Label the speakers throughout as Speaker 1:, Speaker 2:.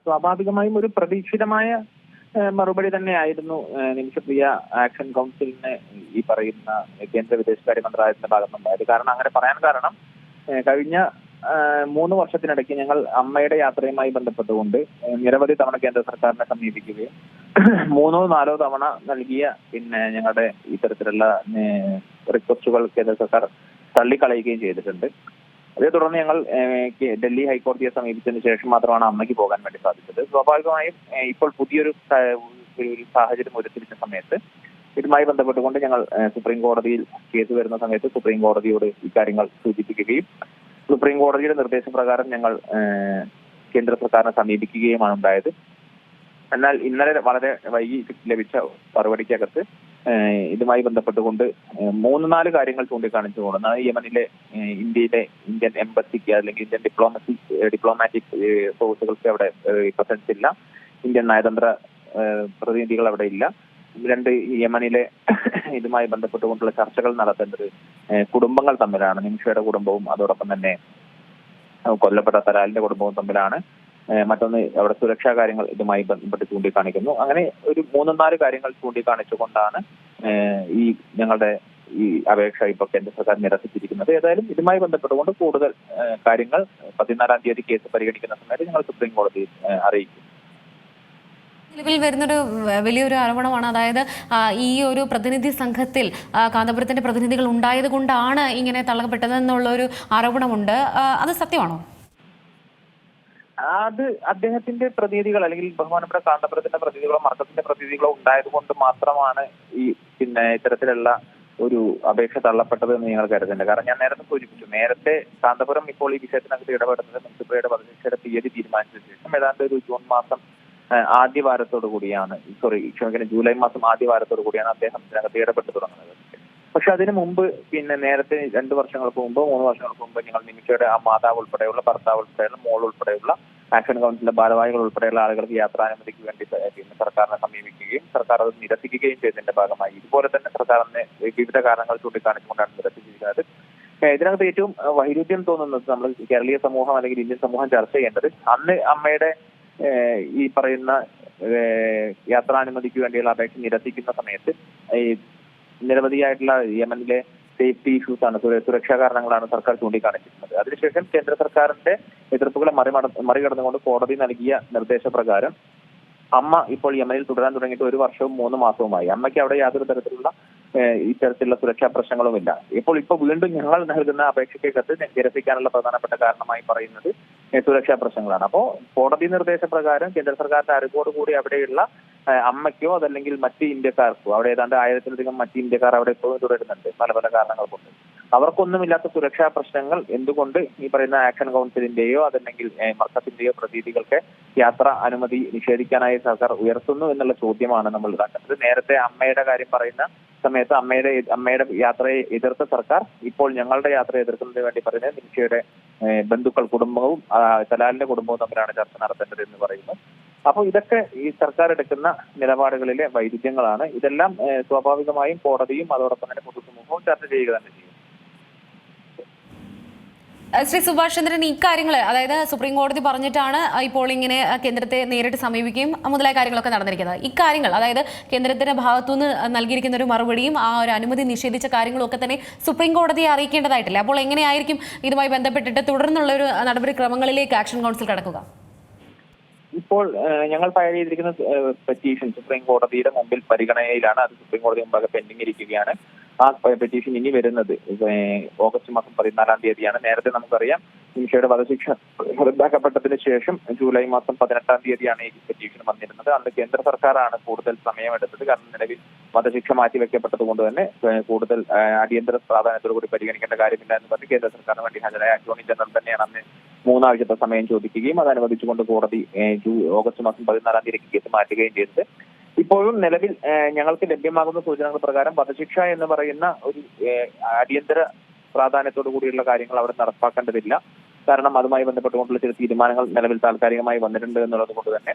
Speaker 1: സ്വാഭാവികമായും ഒരു പ്രതീക്ഷിതമായ മറുപടി തന്നെയായിരുന്നു നിമിഷപ്രിയ ആക്ഷൻ കൗൺസിലിന് ഈ പറയുന്ന കേന്ദ്ര വിദേശകാര്യ മന്ത്രാലയത്തിന്റെ ഭാഗത്തുണ്ടായത്. കാരണം അങ്ങനെ പറയാൻ കാരണം കഴിഞ്ഞ 3 വർഷത്തിനിടയ്ക്ക് ഞങ്ങൾ അമ്മയുടെ യാത്രയുമായി ബന്ധപ്പെട്ടുകൊണ്ട് നിരവധി തവണ കേന്ദ്ര സർക്കാരിനെ സമീപിക്കുകയും 3ഓ 4ഓ തവണ നൽകിയ ഞങ്ങളുടെ ഇത്തരത്തിലുള്ള റിക്വസ്റ്റുകൾ കേന്ദ്ര സർക്കാർ തള്ളിക്കളയുകയും ചെയ്തിട്ടുണ്ട്. അതേ തുടർന്ന് ഞങ്ങൾ ഡൽഹി ഹൈക്കോടതിയെ സമീപിച്ചതിന് ശേഷം മാത്രമാണ് അമ്മയ്ക്ക് പോകാൻ വേണ്ടി സാധിച്ചത്. സ്വാഭാവികമായും ഇപ്പോൾ പുതിയൊരു സാഹചര്യം ഉരുത്തിരിച്ച സമയത്ത് ഇതുമായി ബന്ധപ്പെട്ടുകൊണ്ട് ഞങ്ങൾ സുപ്രീം കോടതിയിൽ കേസ് വരുന്ന സമയത്ത് സുപ്രീം കോടതിയോട് ഇക്കാര്യങ്ങൾ സൂചിപ്പിക്കുകയും സുപ്രീം കോടതിയുടെ നിർദ്ദേശപ്രകാരം ഞങ്ങൾ കേന്ദ്ര സർക്കാരിനെ സമീപിക്കുകയുമാണ് ഉണ്ടായത്. എന്നാൽ ഇന്നലെ വളരെ വൈകി ലഭിച്ച മറുപടിക്കകത്ത് ഇതുമായി ബന്ധപ്പെട്ടുകൊണ്ട് 3-4 കാര്യങ്ങൾ ചൂണ്ടിക്കാണിച്ചുകൊണ്ട് യമനിലെ ഇന്ത്യൻ എംബസിക്ക് അല്ലെങ്കിൽ ഇന്ത്യൻ ഡിപ്ലോമാറ്റിക് സോഴ്സുകൾക്ക് അവിടെ പ്രസൻസ് ഇല്ല, ഇന്ത്യൻ നയതന്ത്ര പ്രതിനിധികൾ അവിടെ ഇല്ല. 2 യമനിലെ ഇതുമായി ബന്ധപ്പെട്ടുകൊണ്ടുള്ള ചർച്ചകൾ നടത്തേണ്ടത് കുടുംബങ്ങൾ തമ്മിലാണ്. നിമിഷയുടെ കുടുംബവും അതോടൊപ്പം തന്നെ കൊല്ലപ്പെട്ട തലാലിന്റെ കുടുംബവും തമ്മിലാണ്. മറ്റൊന്ന് അവിടെ സുരക്ഷാ കാര്യങ്ങൾ ഇതുമായി ബന്ധപ്പെട്ട് ചൂണ്ടിക്കാണിക്കുന്നു. അങ്ങനെ ഒരു 3-4 കാര്യങ്ങൾ ചൂണ്ടിക്കാണിച്ചുകൊണ്ടാണ് ഞങ്ങളുടെ ഈ അപേക്ഷ ഇപ്പോൾ കേന്ദ്ര സർക്കാർ നിരസിച്ചിരിക്കുന്നത്. ഏതായാലും ഇതുമായി ബന്ധപ്പെട്ടുകൊണ്ട് കൂടുതൽ കാര്യങ്ങൾ 14-ാം തീയതി കേസ് പരിഗണിക്കുന്ന സമയത്ത് ഞങ്ങൾ സുപ്രീം കോടതിയിൽ അറിയിക്കും.
Speaker 2: നിലവിൽ വരുന്നൊരു വലിയൊരു ആരോപണമാണ്, അതായത് ഈ ഒരു പ്രതിനിധി സംഘത്തിൽ കാന്തപുരത്തിന്റെ പ്രതിനിധികൾ ഉണ്ടായത് കൊണ്ടാണ് ഇങ്ങനെ തള്ളപ്പെട്ടതെന്നുള്ളൊരു ആരോപണമുണ്ട്. അത് സത്യമാണോ?
Speaker 1: അത് അദ്ദേഹത്തിന്റെ പ്രതിനിധികൾ അല്ലെങ്കിൽ ബഹുമാനപ്പെട്ട കാന്തപുരത്തിന്റെ പ്രതിനിധികളോ മർക്കത്തിന്റെ പ്രതിനിധികളോ ഉണ്ടായത് കൊണ്ട് മാത്രമാണ് ഇത്തരത്തിലുള്ള ഒരു അപേക്ഷ തള്ളപ്പെട്ടത് എന്ന് ഞങ്ങൾ കരുതുന്നുണ്ട്. കാരണം ഞാൻ നേരത്തെ സൂചിപ്പിച്ചു, നേരത്തെ കാന്തപുരം ഇപ്പോൾ ഈ വിഷയത്തിനകത്ത് ഇടപെടുന്നത് മുനിസിപ്പലിയുടെ വധശിക്ഷയുടെ തീയതി തീരുമാനിച്ചതിന് ശേഷം ഏതാണ്ട് ഒരു ജൂൺ മാസം ആദ്യ വാരത്തോടു കൂടിയാണ് ജൂലൈ മാസം ആദ്യ വാരത്തോടു കൂടിയാണ് അദ്ദേഹം ഇതിനകത്ത് ഇടപെട്ട് തുടങ്ങുന്നത്. പക്ഷെ അതിനു മുമ്പ് നേരത്തെ 2 വർഷങ്ങൾക്ക് മുമ്പ് 3 വർഷങ്ങൾക്ക് മുമ്പ് ഞങ്ങൾ നിമിഷയുടെ ആ മാതാവ് ഉൾപ്പെടെയുള്ള ഭർത്താവ് ഉൾപ്പെടെയുള്ള മോൾ ഉൾപ്പെടെയുള്ള ആക്ഷൻ കൗൺസിലിന്റെ ഭാരവാഹികൾ ഉൾപ്പെടെയുള്ള ആളുകൾക്ക് യാത്രാനുമതിക്ക് വേണ്ടി സർക്കാരിനെ സമീപിക്കുകയും സർക്കാർ അത് നിരസിക്കുകയും ചെയ്തതിന്റെ ഭാഗമായി ഇതുപോലെ തന്നെ സർക്കാരിനെ വിവിധ കാരണങ്ങൾ ചൂണ്ടിക്കാണിച്ചുകൊണ്ടാണ് നിരസിച്ചിരിക്കുന്നത്. ഇതിനകത്ത് ഏറ്റവും വൈരുദ്ധ്യം തോന്നുന്നത് നമ്മൾ കേരളീയ സമൂഹം അല്ലെങ്കിൽ ഇന്ത്യൻ സമൂഹം ചർച്ച ചെയ്യേണ്ടത്, അന്ന് അമ്മയുടെ ഈ പറയുന്ന യാത്രാനുമതിക്ക് വേണ്ടിയുള്ള അപേക്ഷ നിരസിക്കുന്ന സമയത്ത് നിരവധിയായിട്ടുള്ള യമനിലെ സേഫ്റ്റി ഇഷ്യൂസ് ആണ്, സുരക്ഷാ കാരണങ്ങളാണ് സർക്കാർ ചൂണ്ടിക്കാണിച്ചിരുന്നത്. അതിനുശേഷം കേന്ദ്ര സർക്കാരിന്റെ എതിർപ്പുകളെ മറികടന്നുകൊണ്ട് കോടതി നൽകിയ നിർദ്ദേശപ്രകാരം അമ്മ ഇപ്പോൾ യമനിൽ തുടരാൻ തുടങ്ങിയിട്ട് 1 വർഷവും 3 മാസവുമായി. അമ്മയ്ക്ക് അവിടെ യാതൊരു തരത്തിലുള്ള ഇത്തരത്തിലുള്ള സുരക്ഷാ പ്രശ്നങ്ങളുമില്ല. ഇപ്പോൾ വീണ്ടും ഞങ്ങൾ നൽകുന്ന അപേക്ഷയ്ക്കകത്ത് നിരസിക്കാനുള്ള പ്രധാനപ്പെട്ട കാരണമായി പറയുന്നത് സുരക്ഷാ പ്രശ്നങ്ങളാണ്. അപ്പോൾ കോടതി നിർദ്ദേശപ്രകാരം കേന്ദ്ര സർക്കാരിന്റെ അറിവോടുകൂടി അവിടെയുള്ള അമ്മയ്ക്കോ അതല്ലെങ്കിൽ മറ്റ് ഇന്ത്യക്കാർക്കോ, അവിടെ ഏതാണ്ട് 1000-ലധികം മറ്റ് ഇന്ത്യക്കാർ അവിടെ ഇപ്പോഴും തുടരുന്നുണ്ട് പല പല കാരണങ്ങൾ കൊണ്ട്, അവർക്കൊന്നുമില്ലാത്ത സുരക്ഷാ പ്രശ്നങ്ങൾ എന്തുകൊണ്ട് ഈ പറയുന്ന ആക്ഷൻ കൗൺസിലിന്റെയോ അതല്ലെങ്കിൽ മർക്കത്തിന്റെയോ പ്രതിനിധികൾക്ക് യാത്രാ അനുമതി നിഷേധിക്കാനായി സർക്കാർ ഉയർത്തുന്നു എന്നുള്ള ചോദ്യമാണ് നമ്മൾ ഇതാക്കുന്നത്. നേരത്തെ അമ്മയുടെ കാര്യം പറയുന്ന സമയത്ത് അമ്മയുടെ യാത്രയെ എതിർത്ത സർക്കാർ ഇപ്പോൾ ഞങ്ങളുടെ യാത്രയെ എതിർക്കുന്നതിന് വേണ്ടി പറയുന്നത് നിമിഷയുടെ ബന്ധുക്കൾ കുടുംബവും തലാലിന്റെ കുടുംബവും തമ്മിലാണ് ചർച്ച നടത്തേണ്ടത് എന്ന് പറയുന്നു. അപ്പോൾ ഇതൊക്കെ ഈ സർക്കാർ എടുക്കുന്ന നിലപാടുകളിലെ വൈരുദ്ധ്യങ്ങളാണ്. ഇതെല്ലാം സ്വാഭാവികമായും കോടതിയും അതോടൊപ്പം തന്നെ പൊതുസമൂഹവും ചർച്ച ചെയ്യുക തന്നെ ചെയ്യും.
Speaker 2: ശ്രീ സുഭാഷ് ചന്ദ്രൻ, ഇക്കാര്യങ്ങൾ അതായത് സുപ്രീം കോടതി പറഞ്ഞിട്ടാണ് ഇപ്പോൾ ഇങ്ങനെ കേന്ദ്രത്തെ നേരിട്ട് സമീപിക്കുകയും മുതലായ കാര്യങ്ങളൊക്കെ നടന്നിരിക്കുന്നത്. ഇക്കാര്യങ്ങൾ അതായത് കേന്ദ്രത്തിന്റെ ഭാഗത്തുനിന്ന് നൽകിയിരിക്കുന്ന ഒരു മറുപടിയും ആ ഒരു അനുമതി നിഷേധിച്ച കാര്യങ്ങളും ഒക്കെ തന്നെ സുപ്രീം കോടതിയെ അറിയിക്കേണ്ടതായിട്ടില്ല. അപ്പോൾ എങ്ങനെയായിരിക്കും ഇതുമായി ബന്ധപ്പെട്ടിട്ട് തുടർന്നുള്ള ഒരു നടപടിക്രമങ്ങളിലേക്ക് ആക്ഷൻ കൗൺസിൽ കടക്കുക?
Speaker 1: ഇപ്പോൾ ഞങ്ങൾ ഫയൽ ചെയ്തിരിക്കുന്ന പെറ്റീഷൻ സുപ്രീം കോടതിയുടെ മുമ്പിൽ പരിഗണനയിലാണ്. അത് സുപ്രീം കോടതി മുമ്പാകെ പെൻഡിംഗ് ഇരിക്കുകയാണ്. ആ പെറ്റീഷൻ ഇനി വരുന്നത് ഓഗസ്റ്റ് മാസം 14-ാം തീയതിയാണ്. നേരത്തെ നമുക്കറിയാം നിമിഷയുടെ വധശിക്ഷ റദ്ദാക്കപ്പെട്ടതിന് ശേഷം ജൂലൈ മാസം 18-ാം തീയതിയാണ് ഈ പെറ്റീഷൻ വന്നിരുന്നത്. അന്ന് കേന്ദ്ര സർക്കാരാണ് കൂടുതൽ സമയമെടുത്തത്. കാരണം നിലവിൽ വധശിക്ഷ മാറ്റിവെക്കപ്പെട്ടത് കൊണ്ട് തന്നെ കൂടുതൽ അടിയന്തര പ്രാധാന്യത്തോടു കൂടി പരിഗണിക്കേണ്ട കാര്യമില്ല എന്ന് പറഞ്ഞ് കേന്ദ്ര സർക്കാരിന് വേണ്ടി ഹാജരായ അറ്റോർണി ജനറൽ തന്നെയാണ് അന്ന് 3 ആഴ്ചത്തെ സമയം ചോദിക്കുകയും അത് അനുവദിച്ചുകൊണ്ട് കോടതി ഓഗസ്റ്റ് മാസം 14-ാം തീയതിക്ക് കേസ് മാറ്റുകയും ചെയ്തത്. ഇപ്പോഴും നിലവിൽ ഞങ്ങൾക്ക് ലഭ്യമാകുന്ന സൂചനകൾ പ്രകാരം വധശിക്ഷ എന്ന് പറയുന്ന ഒരു അടിയന്തര പ്രാധാന്യത്തോടു കൂടിയുള്ള കാര്യങ്ങൾ അവിടെ നടപ്പാക്കേണ്ടതില്ല. കാരണം അതുമായി ബന്ധപ്പെട്ടുകൊണ്ടുള്ള ചില തീരുമാനങ്ങൾ നിലവിൽ താൽക്കാലികമായി വന്നിട്ടുണ്ട് എന്നുള്ളത് കൊണ്ട് തന്നെ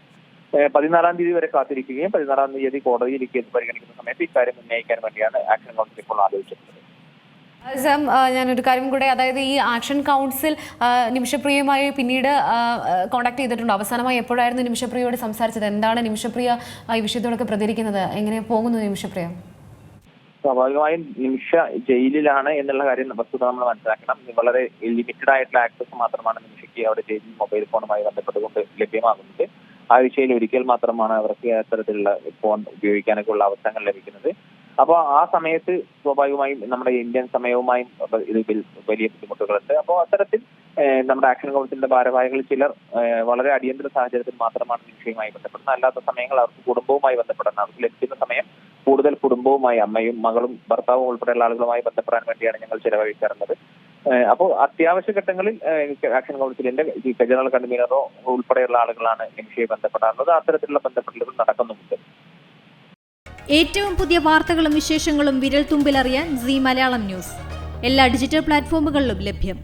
Speaker 1: 14-ാം തീയതി വരെ കാത്തിരിക്കുകയും 14-ാം തീയതി കോടതിയിൽ കേസ് പരിഗണിക്കുന്ന സമയത്ത് ഇക്കാര്യം ഉന്നയിക്കാൻ വേണ്ടിയാണ് ആക്ഷൻ കൗൺസിൽ ഇപ്പോൾ ആലോചിച്ചിട്ടുള്ളത്.
Speaker 2: സാം, ഞാനൊരു കാര്യം കൂടെ, അതായത് ഈ ആക്ഷൻ കൗൺസിൽ നിമിഷപ്രിയയുമായി പിന്നീട് കോൺടാക്ട് ചെയ്തിട്ടുണ്ടോ? അവസാനമായി എപ്പോഴായിരുന്നു നിമിഷപ്രിയയോട് സംസാരിച്ചത്? എന്താണ് നിമിഷപ്രിയ ഈ വിഷയത്തോടൊക്കെ പ്രതികരിക്കുന്നത്? എങ്ങനെ പോകുന്നു നിമിഷപ്രിയ?
Speaker 1: സ്വാഭാവികമായും നിമിഷ ജയിലിലാണ് എന്നുള്ള കാര്യം വസ്തുത നമ്മൾ മനസ്സിലാക്കണം. വളരെ ലിമിറ്റഡ് ആയിട്ടുള്ള ആക്സസ് മാത്രമാണ് നിമിഷയ്ക്ക് അവിടെ ജയിലിൽ മൊബൈൽ ഫോണുമായി ബന്ധപ്പെട്ടുകൊണ്ട് ലഭ്യമാകുന്നത്. ആഴ്ചയിൽ ഒരിക്കൽ മാത്രമാണ് അവർക്ക് അത്തരത്തിലുള്ള ഫോൺ ഉപയോഗിക്കാനൊക്കെ ഉള്ള അവസരങ്ങൾ ലഭിക്കുന്നത്. അപ്പോൾ ആ സമയത്ത് സ്വാഭാവികമായും നമ്മുടെ ഇന്ത്യൻ സമയവുമായും ഇത് വലിയ ബുദ്ധിമുട്ടുകളുണ്ട്. അപ്പോൾ അത്തരത്തിൽ നമ്മുടെ ആക്ഷൻ കൗൺസിലിന്റെ ഭാരവാഹികൾ ചിലർ വളരെ അടിയന്തര സാഹചര്യത്തിൽ മാത്രമാണ് നിമിഷയുമായി ബന്ധപ്പെടുന്നത്. അല്ലാത്ത സമയങ്ങൾ അവർക്ക് കുടുംബവുമായി ബന്ധപ്പെടാൻ അവർക്ക് ലഭിക്കുന്ന സമയം കൂടുതൽ കുടുംബവുമായി, അമ്മയും മകളും ഭർത്താവും ഉൾപ്പെടെയുള്ള ആളുകളുമായി ബന്ധപ്പെടാൻ വേണ്ടിയാണ് ഞങ്ങൾ ചെലവഴിക്കാറുള്ളത്. അപ്പോൾ അത്യാവശ്യ ഘട്ടങ്ങളിൽ ആക്ഷൻ കൗൺസിലിന്റെ ജനറൽ കൺവീനറോ ഉൾപ്പെടെയുള്ള ആളുകളാണ് നിമിഷയെ ബന്ധപ്പെടാറുള്ളത്. അത്തരത്തിലുള്ള ബന്ധപ്പെടലുകൾ നടക്കുന്നുമുണ്ട്.
Speaker 3: ഏറ്റവും പുതിയ വാർത്തകളും വിശേഷങ്ങളും വിരൽ തുമ്പിലറിയാൻ സീ മലയാളം ന്യൂസ് എല്ലാ ഡിജിറ്റൽ പ്ലാറ്റ്ഫോമുകളിലും ലഭ്യം.